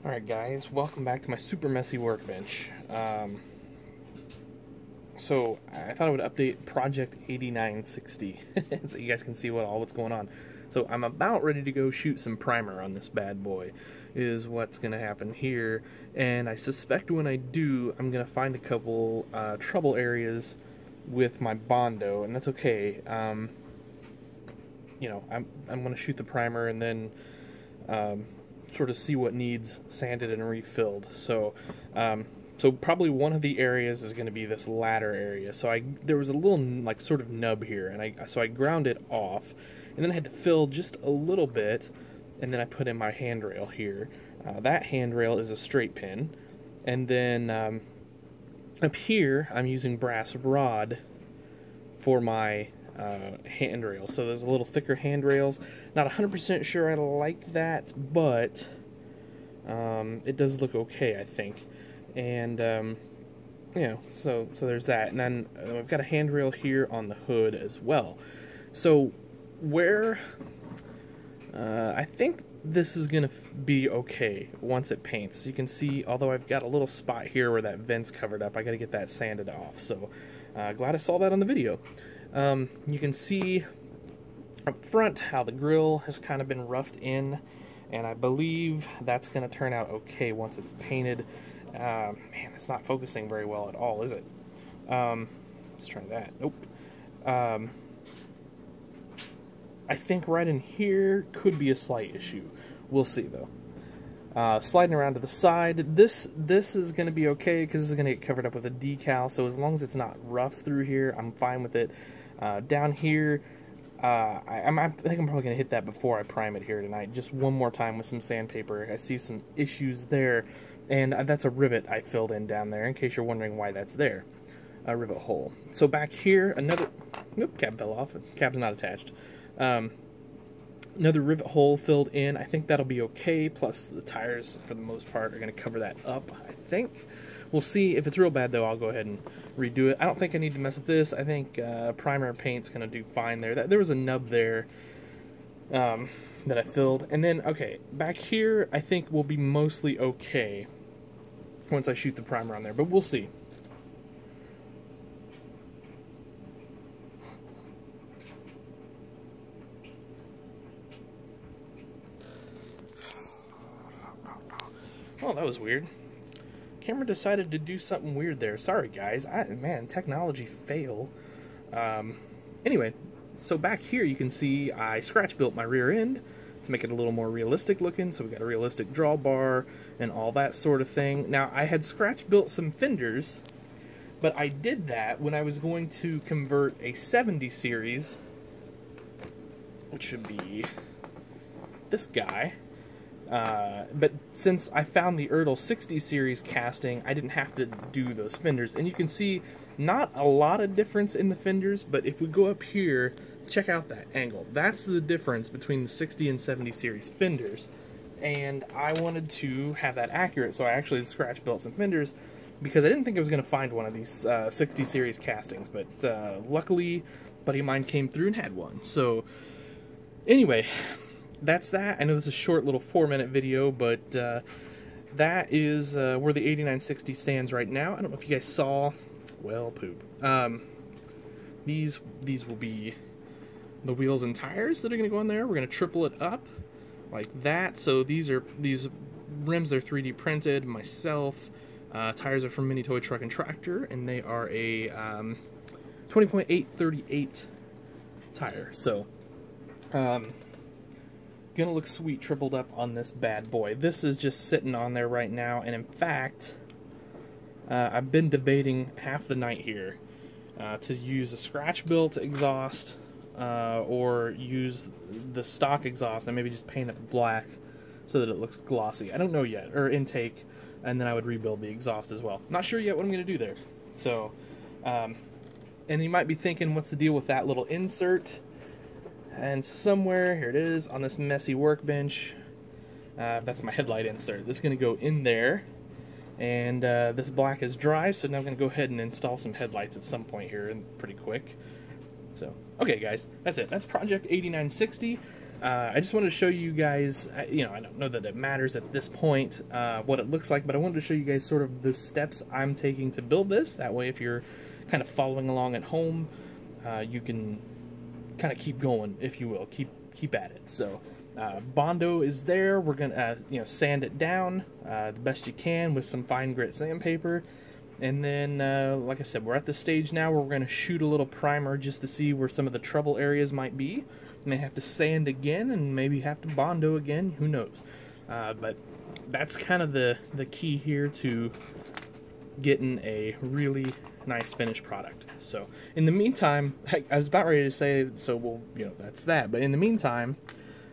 Alright guys, welcome back to my super messy workbench. So I thought I would update Project 8960 so you guys can see what's going on. So I'm about ready to go shoot some primer on this bad boy is what's going to happen here, and I suspect when I do I'm going to find a couple trouble areas with my Bondo, and that's okay. You know, I'm going to shoot the primer and then sort of see what needs sanded and refilled. So probably one of the areas is going to be this ladder area. So there was a little like sort of nub here, and I ground it off, and then I had to fill just a little bit, and then I put in my handrail here. That handrail is a straight pin, and then up here I'm using brass rod for my handrails. So there's a little thicker handrails. Not 100% sure I like that, but it does look okay, I think. And you know, so there's that. And then I've got a handrail here on the hood as well. So where I think this is gonna be okay once it paints. You can see, although I've got a little spot here where that vent's covered up, I got to get that sanded off. So glad I saw that on the video. You can see up front how the grill has kind of been roughed in, and I believe that's going to turn out okay once it's painted. Man, it's not focusing very well at all, is it? Let's try that. Nope. I think right in here could be a slight issue. We'll see, though. Sliding around to the side, this is going to be okay because this is going to get covered up with a decal, so as long as it's not rough through here, I'm fine with it. Down here, I think I'm probably going to hit that before I prime it here tonight, just one more time with some sandpaper. I see some issues there, and that's a rivet I filled in down there, in case you're wondering why that's there. A rivet hole. So back here, another... Nope, cab fell off. Cab's not attached. Another rivet hole filled in. I think that'll be okay, plus the tires, for the most part, are going to cover that up, I think. We'll see. If it's real bad, though, I'll go ahead and redo it. I don't think I need to mess with this. I think primer and paint's going to do fine there. There was a nub there that I filled. And then, okay, back here, I think will be mostly okay once I shoot the primer on there, but we'll see. Oh, that was weird. Camera decided to do something weird there. Sorry, guys. Man, technology fail. Anyway, so back here you can see I scratch built my rear end to make it a little more realistic looking. So we got a realistic drawbar and all that sort of thing. Now, I had scratch built some fenders, but I did that when I was going to convert a 70 series, which should be this guy. But since I found the Ertl 60 series casting, I didn't have to do those fenders. And you can see not a lot of difference in the fenders, but if we go up here, check out that angle. That's the difference between the 60 and 70 series fenders. And I wanted to have that accurate, so I actually scratch built some fenders because I didn't think I was going to find one of these 60 series castings. But luckily, a buddy of mine came through and had one. So anyway, that's that. I know this is a short little 4-minute video, but that is where the 8960 stands right now. I don't know if you guys saw. Well, poop. These will be the wheels and tires that are going to go on there. We're going to triple it up like that. So these rims, they're 3D printed myself. Tires are from Mini Toy Truck and Tractor, and they are a 20.838 tire. So gonna look sweet tripled up on this bad boy. This is just sitting on there right now, and in fact, I've been debating half the night here to use a scratch-built exhaust or use the stock exhaust and maybe just paint it black so that it looks glossy. I don't know yet, or intake, and then I would rebuild the exhaust as well. Not sure yet what I'm gonna do there. So, and you might be thinking, what's the deal with that little insert? And somewhere, here it is, on this messy workbench, that's my headlight insert. This is going to go in there, and this black is dry, so now I'm going to go ahead and install some headlights at some point here pretty quick. So, okay guys, that's it. That's Project 8960. I just wanted to show you guys, you know, I don't know that it matters at this point what it looks like, but I wanted to show you guys sort of the steps I'm taking to build this. That way, if you're kind of following along at home, you can kind of keep going, if you will, keep at it. So Bondo is there. We're gonna you know, sand it down the best you can with some fine grit sandpaper, and then like I said, we're at the stage now where we're gonna shoot a little primer just to see where some of the trouble areas might be. May have to sand again and maybe have to Bondo again, who knows. But that's kind of the key here to getting a really nice finished product. So in the meantime, I was about ready to say, so well, you know, that's that. But in the meantime,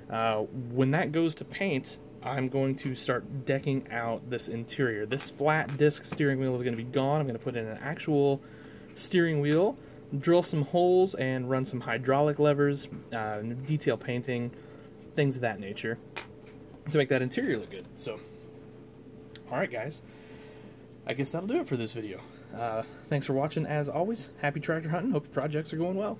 when that goes to paint, I'm going to start decking out this interior. This flat disc steering wheel is going to be gone. I'm going to put in an actual steering wheel, drill some holes, and run some hydraulic levers, detail painting, things of that nature, to make that interior look good. So, alright guys, I guess that'll do it for this video. Thanks for watching as always. Happy tractor hunting. Hope your projects are going well.